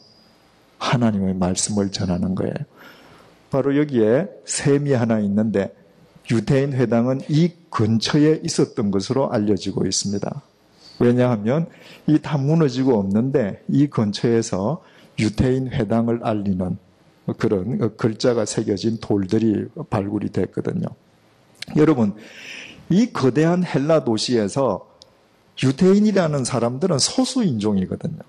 하나님의 말씀을 전하는 거예요. 바로 여기에 셈이 하나 있는데 유대인 회당은 이 근처에 있었던 것으로 알려지고 있습니다. 왜냐하면 이 다 무너지고 없는데 이 근처에서 유대인 회당을 알리는 그런 글자가 새겨진 돌들이 발굴이 됐거든요. 여러분, 이 거대한 헬라 도시에서 유대인이라는 사람들은 소수 인종이거든요.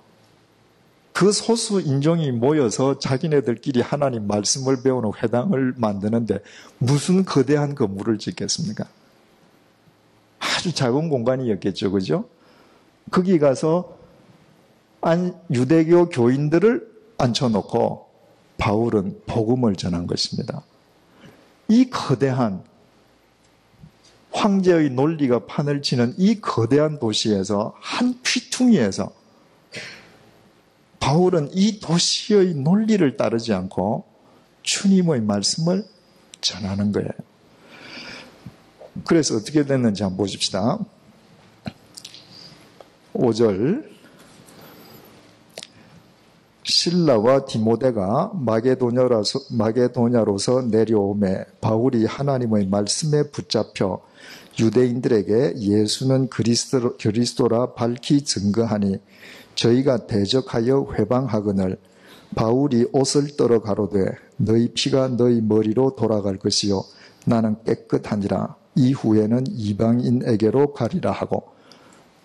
그 소수 인종이 모여서 자기네들끼리 하나님 말씀을 배우는 회당을 만드는데 무슨 거대한 건물을 짓겠습니까? 아주 작은 공간이었겠죠. 그죠? 거기 가서 유대교 교인들을 앉혀놓고 바울은 복음을 전한 것입니다. 이 거대한 황제의 논리가 판을 치는 이 거대한 도시에서 한 귀퉁이에서 바울은 이 도시의 논리를 따르지 않고 주님의 말씀을 전하는 거예요. 그래서 어떻게 됐는지 한번 보십시다. 5절 실라와 디모데가 마게도냐로서 내려오매 바울이 하나님의 말씀에 붙잡혀 유대인들에게 예수는 그리스도라 밝히 증거하니 저희가 대적하여 회방하거늘 바울이 옷을 떨어 가로되 너희 피가 너희 머리로 돌아갈 것이요 나는 깨끗하니라 이후에는 이방인에게로 가리라 하고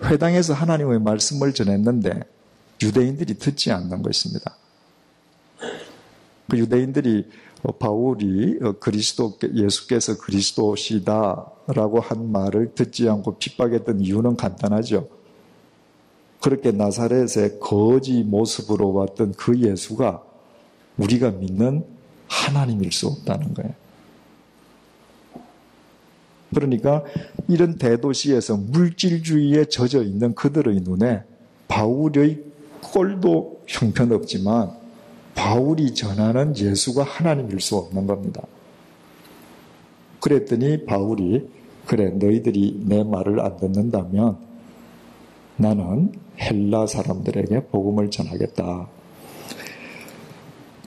회당에서 하나님의 말씀을 전했는데 유대인들이 듣지 않는 것입니다. 그 유대인들이 바울이 예수께서 그리스도시다라고 한 말을 듣지 않고 핍박했던 이유는 간단하죠. 그렇게 나사렛의 거지 모습으로 왔던 그 예수가 우리가 믿는 하나님일 수 없다는 거예요. 그러니까 이런 대도시에서 물질주의에 젖어 있는 그들의 눈에 바울의 꼴도 형편없지만 바울이 전하는 예수가 하나님일 수 없는 겁니다. 그랬더니 바울이 그래 너희들이 내 말을 안 듣는다면 나는 헬라 사람들에게 복음을 전하겠다.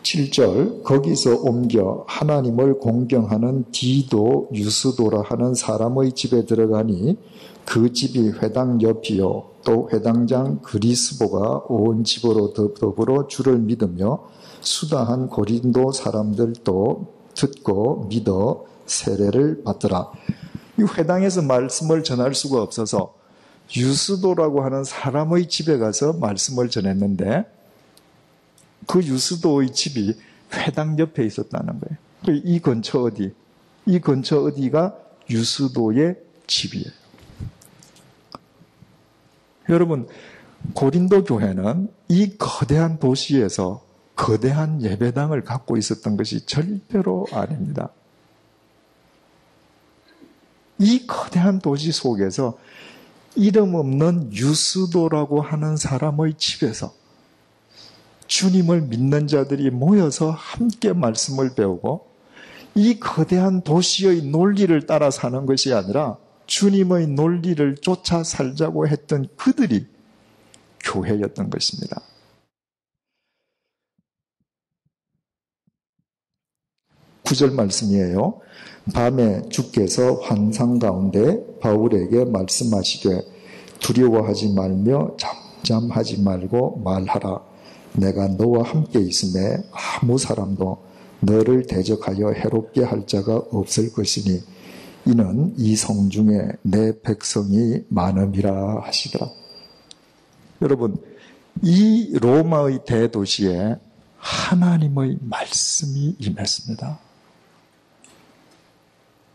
7절 거기서 옮겨 하나님을 공경하는 디도 유스도라 하는 사람의 집에 들어가니 그 집이 회당 옆이요 또 회당장 그리스보가 온 집으로 더불어 주를 믿으며 수다한 고린도 사람들도 듣고 믿어 세례를 받더라. 이 회당에서 말씀을 전할 수가 없어서 유스도라고 하는 사람의 집에 가서 말씀을 전했는데 그 유스도의 집이 회당 옆에 있었다는 거예요. 이 근처 어디? 이 근처 어디가 유스도의 집이에요. 여러분, 고린도 교회는 이 거대한 도시에서 거대한 예배당을 갖고 있었던 것이 절대로 아닙니다. 이 거대한 도시 속에서 이름 없는 유스도라고 하는 사람의 집에서 주님을 믿는 자들이 모여서 함께 말씀을 배우고 이 거대한 도시의 논리를 따라 사는 것이 아니라 주님의 논리를 쫓아 살자고 했던 그들이 교회였던 것입니다. 구절 말씀이에요. 밤에 주께서 환상 가운데 바울에게 말씀하시되 두려워하지 말며 잠잠하지 말고 말하라. 내가 너와 함께 있음에 아무 사람도 너를 대적하여 해롭게 할 자가 없을 것이니 이는 이 성중에 내 백성이 많음이라 하시더라. 여러분, 이 로마의 대도시에 하나님의 말씀이 임했습니다.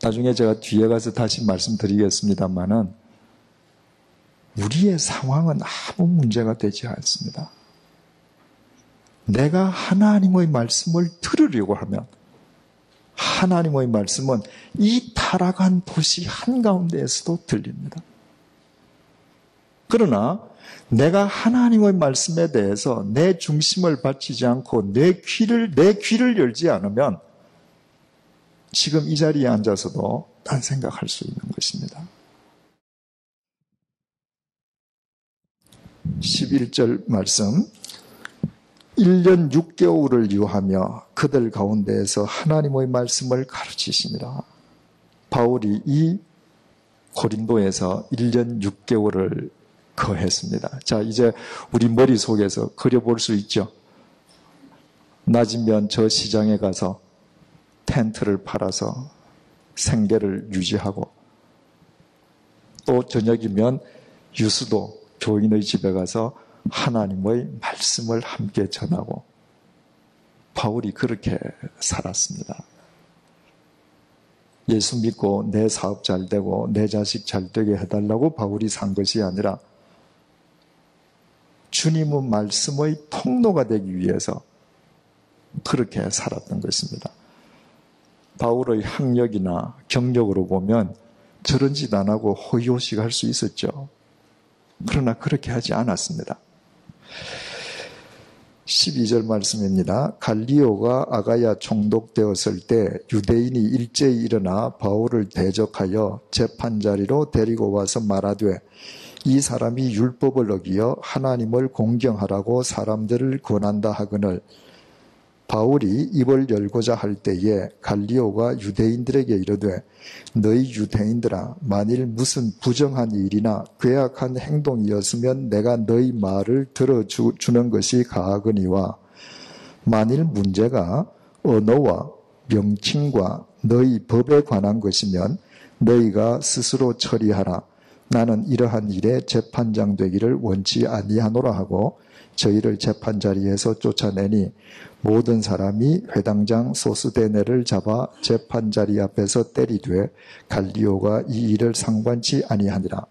나중에 제가 뒤에 가서 다시 말씀드리겠습니다만은 우리의 상황은 아무 문제가 되지 않습니다. 내가 하나님의 말씀을 들으려고 하면 하나님의 말씀은 이 타락한 도시 한가운데에서도 들립니다. 그러나 내가 하나님의 말씀에 대해서 내 중심을 바치지 않고 내 귀를 열지 않으면 지금 이 자리에 앉아서도 딴 생각할 수 있는 것입니다. 11절 말씀 1년 6개월을 유하며 그들 가운데에서 하나님의 말씀을 가르치십니다. 바울이 이 고린도에서 1년 6개월을 거했습니다. 자, 이제 우리 머릿속에서 그려볼 수 있죠. 낮이면 저 시장에 가서 텐트를 팔아서 생계를 유지하고 또 저녁이면 유수도 교인의 집에 가서 하나님의 말씀을 함께 전하고 바울이 그렇게 살았습니다. 예수 믿고 내 사업 잘 되고 내 자식 잘 되게 해달라고 바울이 산 것이 아니라 주님의 말씀의 통로가 되기 위해서 그렇게 살았던 것입니다. 바울의 학력이나 경력으로 보면 저런 짓 안 하고 호의호식 할 수 있었죠. 그러나 그렇게 하지 않았습니다. 12절 말씀입니다. 갈리오가 아가야 총독되었을 때 유대인이 일제히 일어나 바울을 대적하여 재판자리로 데리고 와서 말하되 이 사람이 율법을 어기어 하나님을 공경하라고 사람들을 권한다 하거늘 바울이 입을 열고자 할 때에 갈리오가 유대인들에게 이르되 너희 유대인들아 만일 무슨 부정한 일이나 괴악한 행동이었으면 내가 너희 말을 들어주는 것이 가하거니와 만일 문제가 언어와 명칭과 너희 법에 관한 것이면 너희가 스스로 처리하라. 나는 이러한 일에 재판장 되기를 원치 아니하노라 하고 저희를 재판자리에서 쫓아내니 모든 사람이 회당장 소스데네를 잡아 재판자리 앞에서 때리되 갈리오가 이 일을 상관치 아니하니라.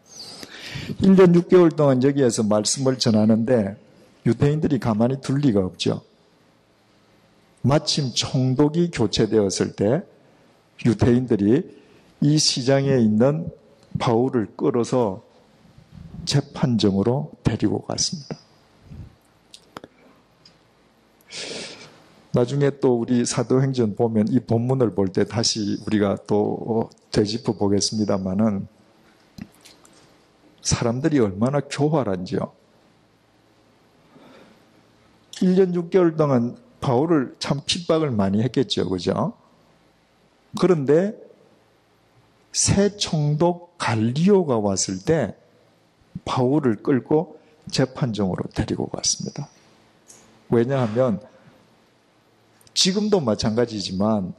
1년 6개월 동안 여기에서 말씀을 전하는데 유대인들이 가만히 둘 리가 없죠. 마침 총독이 교체되었을 때 유대인들이 이 시장에 있는 바울을 끌어서 재판정으로 데리고 갔습니다. 나중에 또 우리 사도행전 보면 이 본문을 볼 때 다시 우리가 또 되짚어 보겠습니다만은 사람들이 얼마나 교활한지요. 1년 6개월 동안 바울을 참 핍박을 많이 했겠죠. 그죠? 그런데 새 총독 갈리오가 왔을 때 바울을 끌고 재판정으로 데리고 갔습니다. 왜냐하면 지금도 마찬가지지만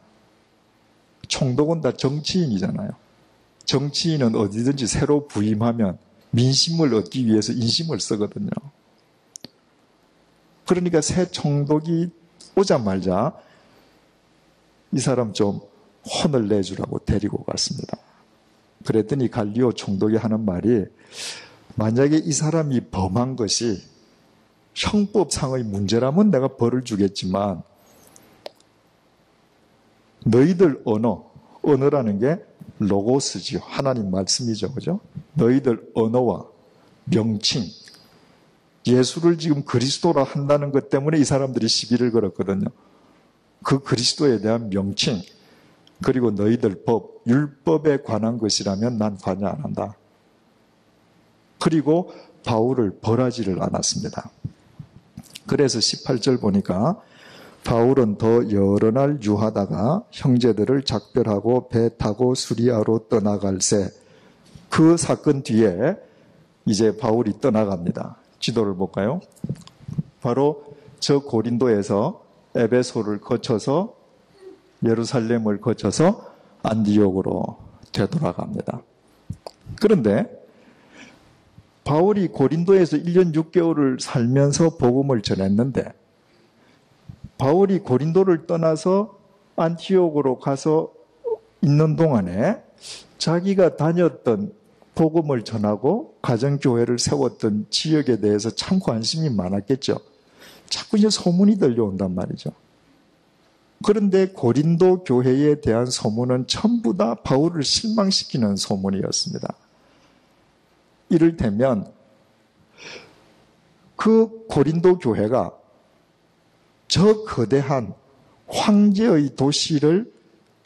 총독은 다 정치인이잖아요. 정치인은 어디든지 새로 부임하면 민심을 얻기 위해서 인심을 쓰거든요. 그러니까 새 총독이 오자마자 이 사람 좀 혼을 내주라고 데리고 갔습니다. 그랬더니 갈리오 총독이 하는 말이 만약에 이 사람이 범한 것이 형법상의 문제라면 내가 벌을 주겠지만 너희들 언어라는 게 로고스지요. 하나님 말씀이죠. 그죠? 너희들 언어와 명칭, 예수를 지금 그리스도라 한다는 것 때문에 이 사람들이 시비를 걸었거든요. 그 그리스도에 대한 명칭, 그리고 너희들 법, 율법에 관한 것이라면 난 관여 안 한다. 그리고 바울을 벌하지를 않았습니다. 그래서 18절 보니까 바울은 더 여러 날 유하다가 형제들을 작별하고 배 타고 수리아로 떠나갈새. 그 사건 뒤에 이제 바울이 떠나갑니다. 지도를 볼까요? 바로 저 고린도에서 에베소를 거쳐서 예루살렘을 거쳐서 안디옥으로 되돌아갑니다. 그런데 바울이 고린도에서 1년 6개월을 살면서 복음을 전했는데 바울이 고린도를 떠나서 안티옥으로 가서 있는 동안에 자기가 다녔던 복음을 전하고 가정교회를 세웠던 지역에 대해서 참 관심이 많았겠죠. 자꾸 이제 소문이 들려온단 말이죠. 그런데 고린도 교회에 대한 소문은 전부 다 바울을 실망시키는 소문이었습니다. 이를테면 그 고린도 교회가 저 거대한 황제의 도시를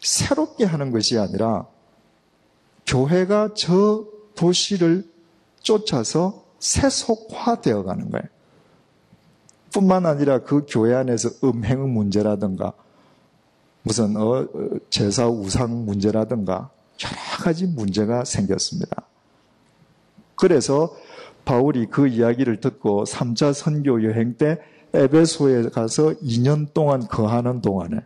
새롭게 하는 것이 아니라 교회가 저 도시를 쫓아서 세속화되어 가는 거예요. 뿐만 아니라 그 교회 안에서 음행 문제라든가 무슨 제사 우상 문제라든가 여러 가지 문제가 생겼습니다. 그래서 바울이 그 이야기를 듣고 3차 선교 여행 때 에베소에 가서 2년 동안 거하는 동안에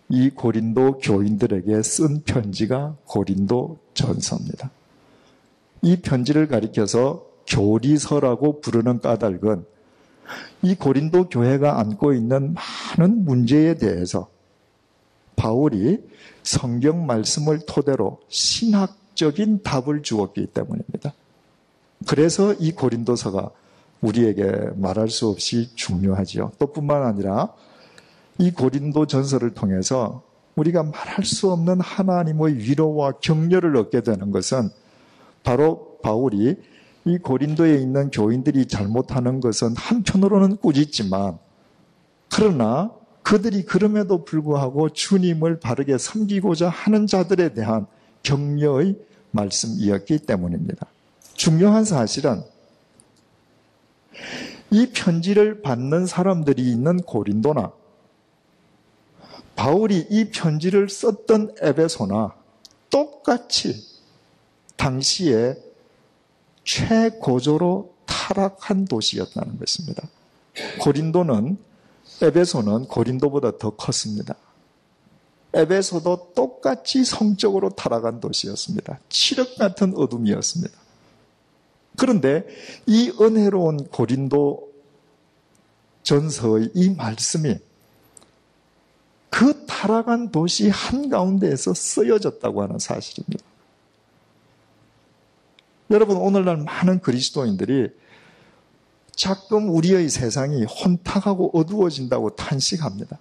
이 고린도 교인들에게 쓴 편지가 고린도 전서입니다. 이 편지를 가리켜서 교리서라고 부르는 까닭은 이 고린도 교회가 안고 있는 많은 문제에 대해서 바울이 성경 말씀을 토대로 신학적인 답을 주었기 때문입니다. 그래서 이 고린도서가 우리에게 말할 수 없이 중요하지요. 또 뿐만 아니라 이 고린도 전서를 통해서 우리가 말할 수 없는 하나님의 위로와 격려를 얻게 되는 것은 바로 바울이 이 고린도에 있는 교인들이 잘못하는 것은 한편으로는 꾸짖지만 그러나 그들이 그럼에도 불구하고 주님을 바르게 섬기고자 하는 자들에 대한 격려의 말씀이었기 때문입니다. 중요한 사실은 이 편지를 받는 사람들이 있는 고린도나 바울이 이 편지를 썼던 에베소나 똑같이 당시에 최고조로 타락한 도시였다는 것입니다. 고린도는 에베소는 고린도보다 더 컸습니다. 에베소도 똑같이 성적으로 타락한 도시였습니다. 칠흑 같은 어둠이었습니다. 그런데 이 은혜로운 고린도 전서의 이 말씀이 그 타락한 도시 한가운데에서 쓰여졌다고 하는 사실입니다. 여러분, 오늘날 많은 그리스도인들이 자꾸 우리의 세상이 혼탁하고 어두워진다고 탄식합니다.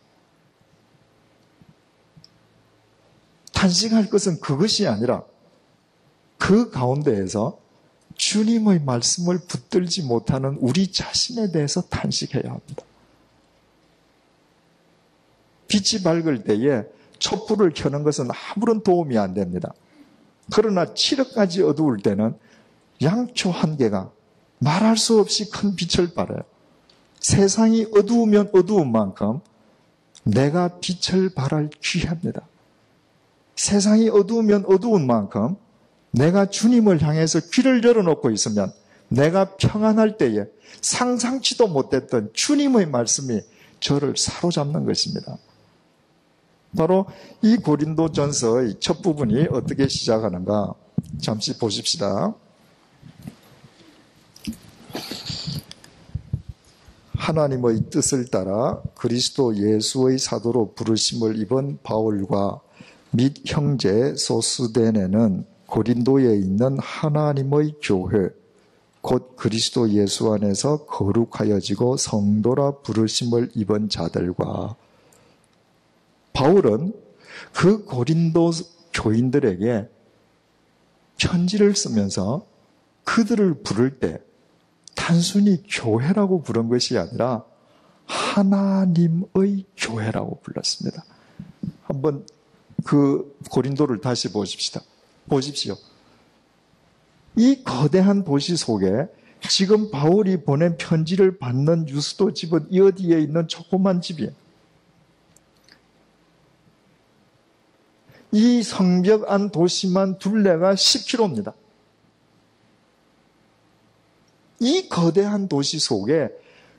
탄식할 것은 그것이 아니라 그 가운데에서 주님의 말씀을 붙들지 못하는 우리 자신에 대해서 탄식해야 합니다. 빛이 밝을 때에 촛불을 켜는 것은 아무런 도움이 안 됩니다. 그러나 칠흑까지 어두울 때는 양초 한 개가 말할 수 없이 큰 빛을 발해요. 세상이 어두우면 어두운 만큼 내가 빛을 발할 귀합니다. 세상이 어두우면 어두운 만큼 내가 주님을 향해서 귀를 열어놓고 있으면 내가 평안할 때에 상상치도 못했던 주님의 말씀이 저를 사로잡는 것입니다. 바로 이 고린도전서의 첫 부분이 어떻게 시작하는가 잠시 보십시다. 하나님의 뜻을 따라 그리스도 예수의 사도로 부르심을 입은 바울과 및 형제 소스데네는 고린도에 있는 하나님의 교회 곧 그리스도 예수 안에서 거룩하여지고 성도라 부르심을 입은 자들과 바울은 그 고린도 교인들에게 편지를 쓰면서 그들을 부를 때 단순히 교회라고 부른 것이 아니라 하나님의 교회라고 불렀습니다. 한번 그 고린도를 다시 보십시다. 보십시오. 이 거대한 도시 속에 지금 바울이 보낸 편지를 받는 유스도 집은 이 어디에 있는 조그만 집이에요. 이 성벽 안 도시만 둘레가 10km입니다. 이 거대한 도시 속에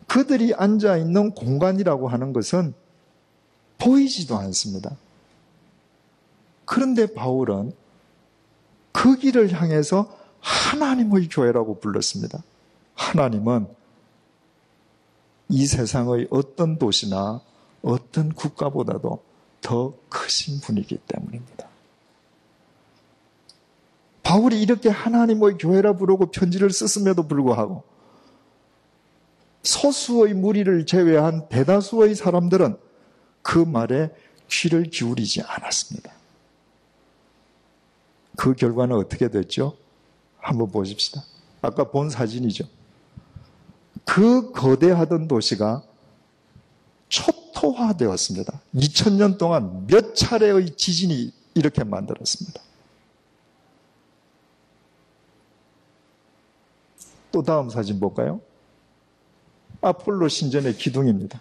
그들이 앉아있는 공간이라고 하는 것은 보이지도 않습니다. 그런데 바울은 그 길을 향해서 하나님의 교회라고 불렀습니다. 하나님은 이 세상의 어떤 도시나 어떤 국가보다도 더 크신 분이기 때문입니다. 바울이 이렇게 하나님의 교회라 부르고 편지를 썼음에도 불구하고 소수의 무리를 제외한 대다수의 사람들은 그 말에 귀를 기울이지 않았습니다. 그 결과는 어떻게 됐죠? 한번 보십시다. 아까 본 사진이죠. 그 거대하던 도시가 초토화되었습니다. 2000년 동안 몇 차례의 지진이 이렇게 만들었습니다. 또 다음 사진 볼까요? 아폴로 신전의 기둥입니다.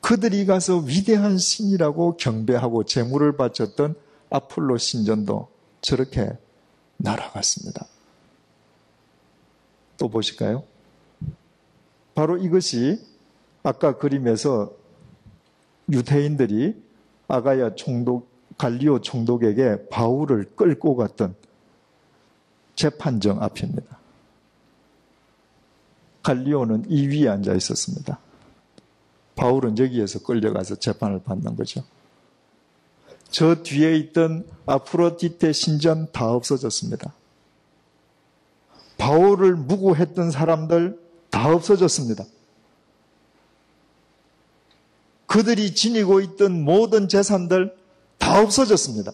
그들이 가서 위대한 신이라고 경배하고 제물을 바쳤던 아폴로 신전도 저렇게 날아갔습니다. 또 보실까요? 바로 이것이 아까 그림에서 유대인들이 아가야 총독, 갈리오 총독에게 바울을 끌고 갔던 재판정 앞입니다. 갈리오는 이 위에 앉아 있었습니다. 바울은 여기에서 끌려가서 재판을 받는 거죠. 저 뒤에 있던 아프로디테 신전 다 없어졌습니다. 바울을 무고했던 사람들 다 없어졌습니다. 그들이 지니고 있던 모든 재산들 다 없어졌습니다.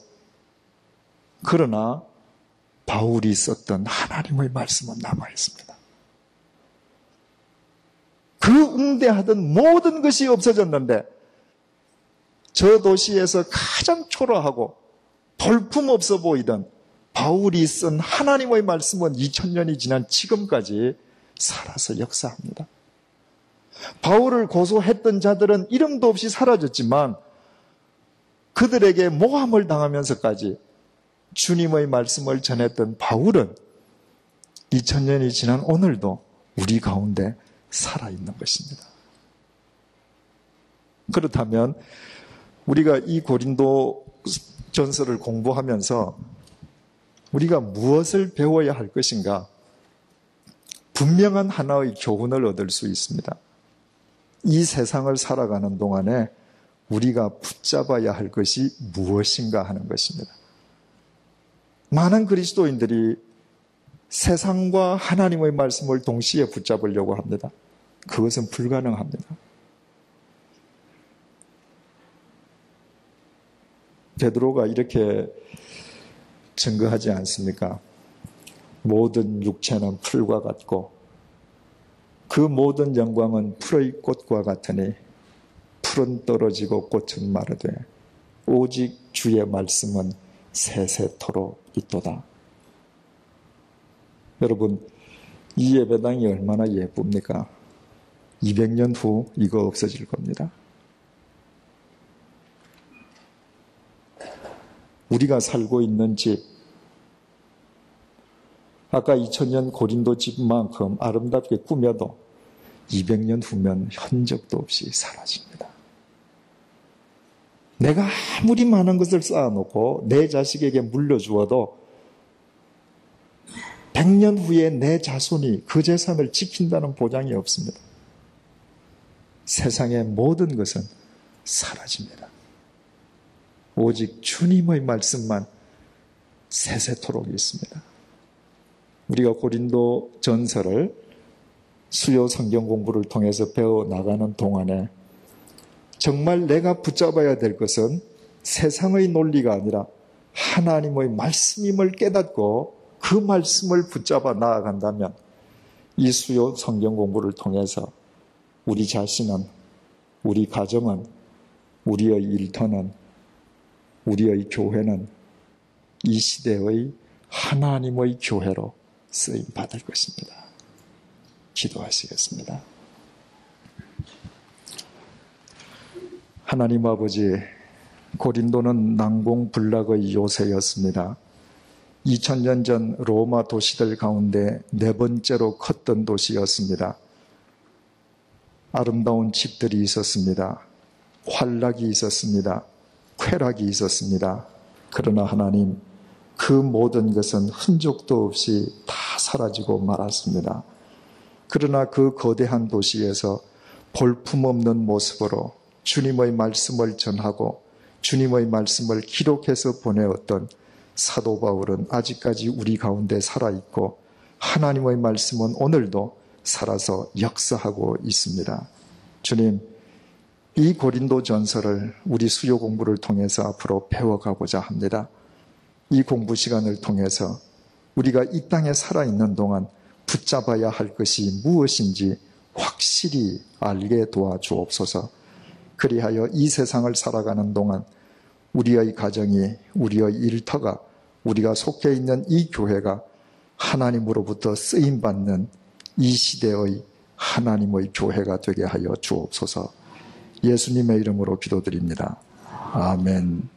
그러나 바울이 썼던 하나님의 말씀은 남아있습니다. 그 웅대하던 모든 것이 없어졌는데 저 도시에서 가장 초라하고 볼품없어 보이던 바울이 쓴 하나님의 말씀은 2000년이 지난 지금까지 살아서 역사합니다. 바울을 고소했던 자들은 이름도 없이 사라졌지만 그들에게 모함을 당하면서까지 주님의 말씀을 전했던 바울은 2000년이 지난 오늘도 우리 가운데 살아있는 것입니다. 그렇다면 우리가 이 고린도 전서를 공부하면서 우리가 무엇을 배워야 할 것인가? 분명한 하나의 교훈을 얻을 수 있습니다. 이 세상을 살아가는 동안에 우리가 붙잡아야 할 것이 무엇인가 하는 것입니다. 많은 그리스도인들이 세상과 하나님의 말씀을 동시에 붙잡으려고 합니다. 그것은 불가능합니다. 베드로가 이렇게 증거하지 않습니까? 모든 육체는 풀과 같고 그 모든 영광은 풀의 꽃과 같으니 풀은 떨어지고 꽃은 마르되 오직 주의 말씀은 세세토록 있도다. 여러분, 이 예배당이 얼마나 예쁩니까? 200년 후 이거 없어질 겁니다. 우리가 살고 있는 집, 아까 2000년 고린도 집만큼 아름답게 꾸며도 200년 후면 흔적도 없이 사라집니다. 내가 아무리 많은 것을 쌓아놓고 내 자식에게 물려주어도 100년 후에 내 자손이 그 재산을 지킨다는 보장이 없습니다. 세상의 모든 것은 사라집니다. 오직 주님의 말씀만 세세토록 있습니다. 우리가 고린도 전서를 수요 성경 공부를 통해서 배워나가는 동안에 정말 내가 붙잡아야 될 것은 세상의 논리가 아니라 하나님의 말씀임을 깨닫고 그 말씀을 붙잡아 나아간다면 이 수요 성경 공부를 통해서 우리 자신은, 우리 가정은, 우리의 일터는, 우리의 교회는 이 시대의 하나님의 교회로 쓰임받을 것입니다. 기도하시겠습니다. 하나님 아버지, 고린도는 난공불락의 요새였습니다. 2000년 전 로마 도시들 가운데 네 번째로 컸던 도시였습니다. 아름다운 집들이 있었습니다. 환락이 있었습니다. 쾌락이 있었습니다. 그러나 하나님, 그 모든 것은 흔적도 없이 다 사라지고 말았습니다. 그러나 그 거대한 도시에서 볼품없는 모습으로 주님의 말씀을 전하고 주님의 말씀을 기록해서 보내었던 사도 바울은 아직까지 우리 가운데 살아있고 하나님의 말씀은 오늘도 살아서 역사하고 있습니다. 주님, 이 고린도 전서를 우리 수요 공부를 통해서 앞으로 배워가고자 합니다. 이 공부 시간을 통해서 우리가 이 땅에 살아있는 동안 붙잡아야 할 것이 무엇인지 확실히 알게 도와주옵소서. 그리하여 이 세상을 살아가는 동안 우리의 가정이, 우리의 일터가, 우리가 속해 있는 이 교회가 하나님으로부터 쓰임받는 이 시대의 하나님의 교회가 되게 하여 주옵소서. 예수님의 이름으로 기도드립니다. 아멘.